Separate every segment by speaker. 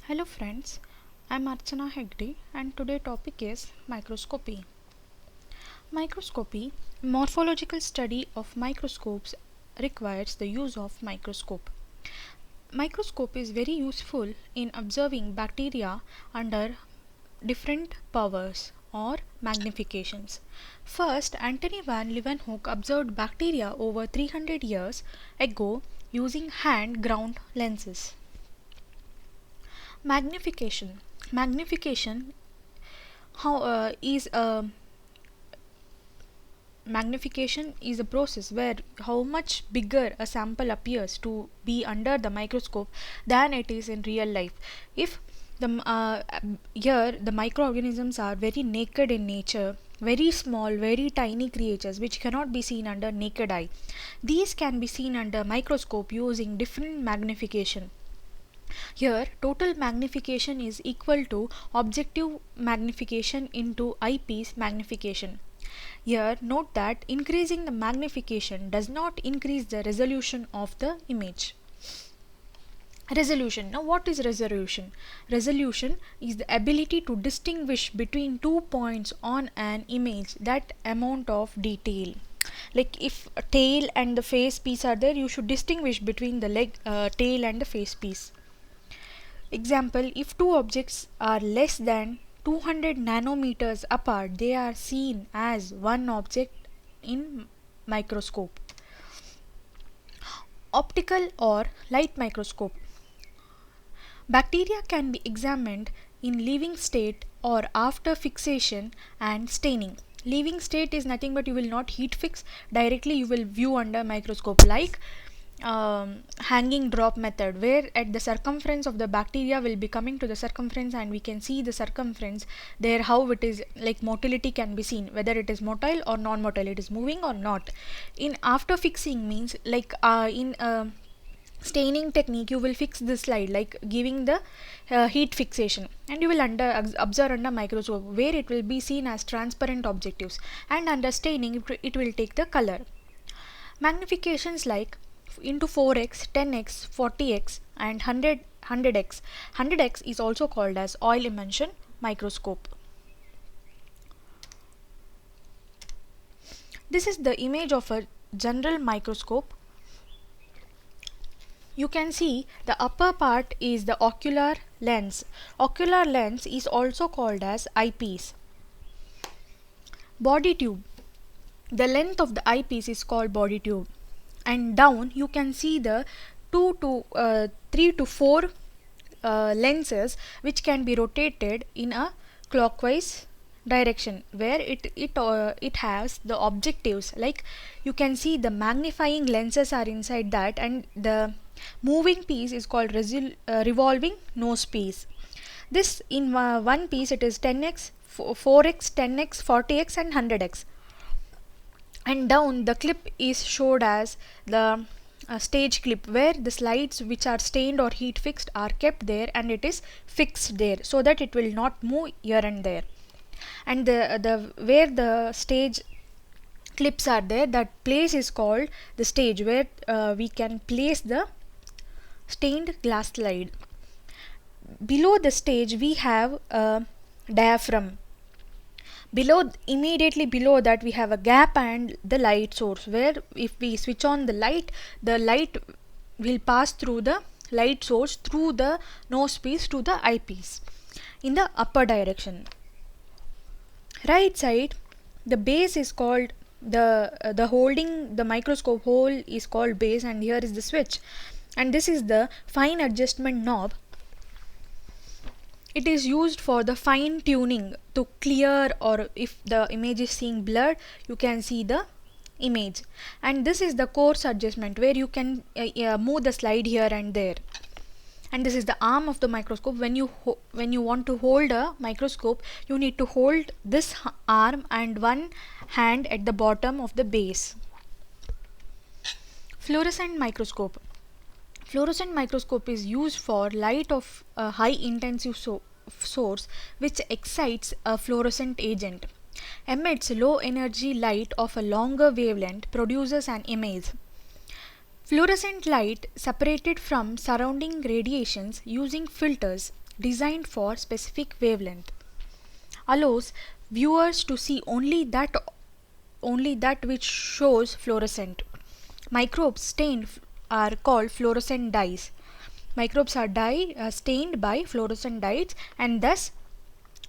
Speaker 1: Hello friends, I'm Archana Hegde and today topic is microscopy. Microscopy, morphological study of microscopes requires the use of microscope. Microscope is very useful in observing bacteria under different powers or magnifications. First, Antony van Leeuwenhoek observed bacteria over 300 years ago using hand ground lenses. Magnification. Magnification how is a magnification is a process where how much bigger a sample appears to be under the microscope than it is in real life. If here the microorganisms are very naked in nature, very small, very tiny creatures which cannot be seen under naked eye. These can be seen under microscope using different magnification. Here, total magnification is equal to objective magnification into eyepiece magnification. Here, note that increasing the magnification does not increase the resolution of the image. Resolution. Now, what is resolution? Resolution is the ability to distinguish between 2 points on an image, that amount of detail. Like if a tail and the face piece are there, you should distinguish between the tail and the face piece. Example, if two objects are less than 200 nanometers apart, they are seen as one object in microscope. Optical or light microscope. Bacteria can be examined in living state or after fixation and staining. Living state is nothing but you will not heat fix, directly you will view under microscope, like hanging drop method, where at the circumference of the bacteria will be coming to the circumference and we can see the circumference there, how it is, like motility can be seen, whether it is motile or non-motile, it is moving or not. In after fixing means like in staining technique you will fix this slide, like giving the heat fixation, and you will observe under microscope where it will be seen as transparent objectives, and under staining it will take the color. Magnifications like into 4x, 10x, 40x and 100x. 100x is also called as oil emulsion microscope. This is the image of a general microscope. You can see the upper part is the ocular lens. Ocular lens is also called as eyepiece. Body tube. The length of the eyepiece is called body tube. And down you can see the 3 to 4 lenses which can be rotated in a clockwise direction, where it has the objectives, like you can see the magnifying lenses are inside that, and the moving piece is called revolving nose piece. This in one piece it is 10x, 4x, 10x, 40x and 100x. And down the clip is showed as the stage clip, where the slides which are stained or heat fixed are kept there and it is fixed there so that it will not move here and there. And the where the stage clips are there, that place is called the stage, where we can place the stained glass slide. Below the stage we have a diaphragm. Immediately below that we have a gap and the light source, where if we switch on the light will pass through the light source through the nose piece to the eyepiece in the upper direction. Right side, the base is called the holding the microscope hole is called base, and here is the switch, and this is the fine adjustment knob. It is used for the fine tuning to clear, or if the image is seeing blurred you can see the image. And this is the coarse adjustment, where you can move the slide here and there. And this is the arm of the microscope. When you want to hold a microscope, you need to hold this arm and one hand at the bottom of the base. Fluorescent microscope. Fluorescent microscope is used for light of a high intensive source which excites a fluorescent agent. Emits low energy light of a longer wavelength, produces an image. Fluorescent light separated from surrounding radiations using filters designed for specific wavelength, allows viewers to see only that which shows fluorescent. Microbes stained are called fluorescent dyes. Microbes are stained by fluorescent dyes, and thus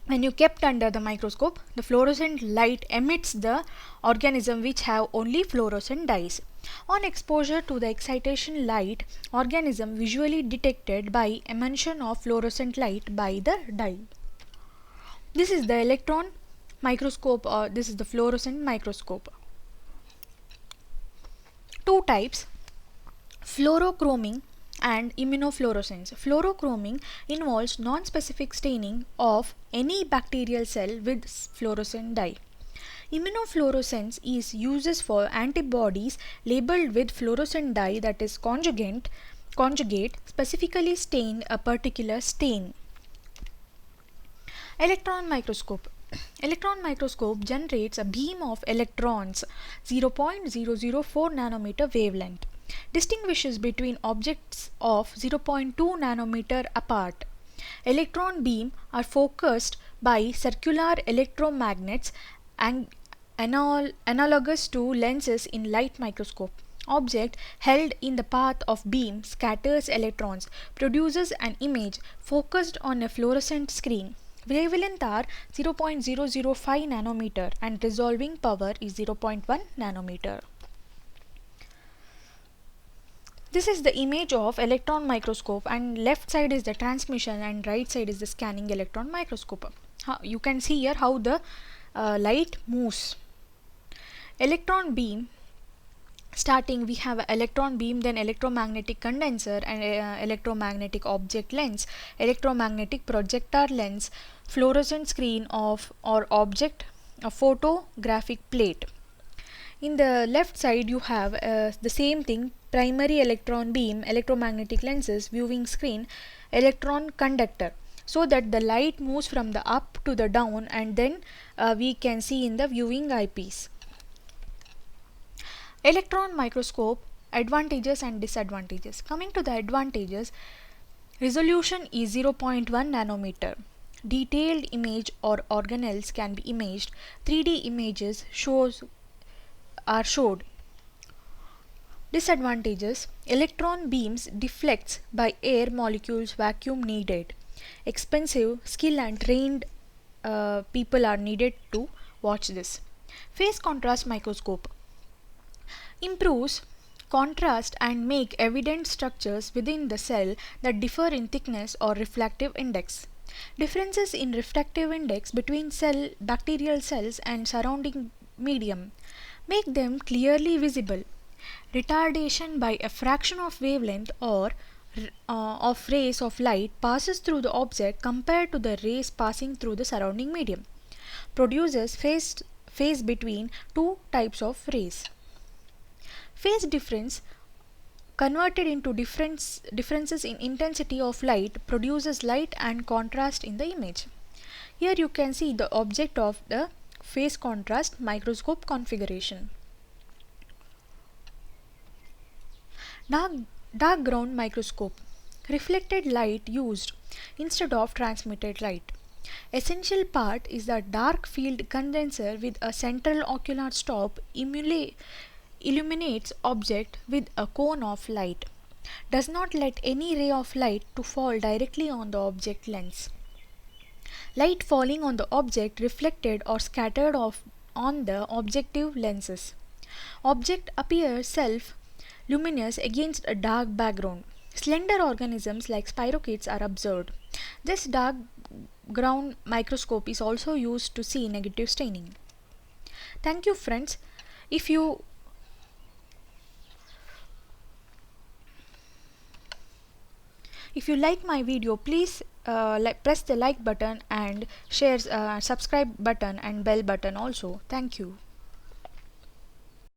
Speaker 1: when you kept under the microscope, the fluorescent light emits the organism which have only fluorescent dyes. On exposure to the excitation light, organism visually detected by emission of fluorescent light by the dye. This is the electron microscope, or this is the fluorescent microscope. Two types: fluorochroming and immunofluorescence. Fluorochroming involves non-specific staining of any bacterial cell with fluorescent dye. Immunofluorescence is uses for antibodies labeled with fluorescent dye that is conjugate specifically stain a particular stain. Electron microscope. Electron microscope generates a beam of electrons 0.004 nanometer wavelength. Distinguishes between objects of 0.2 nanometer apart. Electron beam are focused by circular electromagnets and analogous to lenses in light microscope. Object held in the path of beam scatters electrons, produces an image focused on a fluorescent screen. Wavelength are 0.005 nanometer and resolving power is 0.1 nanometer. This is the image of electron microscope, and left side is the transmission and right side is the scanning electron microscope. You can see here how the light moves. Electron beam. Starting we have electron beam, then electromagnetic condenser and electromagnetic object lens, electromagnetic projector lens, fluorescent screen of or object, a photographic plate. In the left side you have the same thing: primary electron beam, electromagnetic lenses, viewing screen, electron conductor, so that the light moves from the up to the down, and then we can see in the viewing eyepiece. Electron microscope advantages and disadvantages. Coming to the advantages, resolution is 0.1 nanometer. Detailed image or organelles can be imaged. 3D images are showed. Disadvantages: electron beams deflects by air molecules, vacuum needed. Expensive, skill and trained people are needed to watch this. Phase contrast microscope improves contrast and make evident structures within the cell that differ in thickness or refractive index. Differences in refractive index between bacterial cells and surrounding medium make them clearly visible. Retardation by a fraction of wavelength or of rays of light passes through the object compared to the rays passing through the surrounding medium. Produces phase between two types of rays. Phase difference converted into differences in intensity of light produces light and contrast in the image. Here you can see the object of the phase contrast microscope configuration. Dark ground microscope. Reflected light used instead of transmitted light. Essential part is the dark field condenser with a central ocular stop illuminates object with a cone of light. Does not let any ray of light to fall directly on the object lens. Light falling on the object reflected or scattered on the objective lenses. Object appears self-luminous against a dark background. Slender organisms like spirochetes are observed. This dark ground microscope is also used to see negative staining. Thank you friends. If you like my video, please press the like button and share subscribe button and bell button also. Thank you.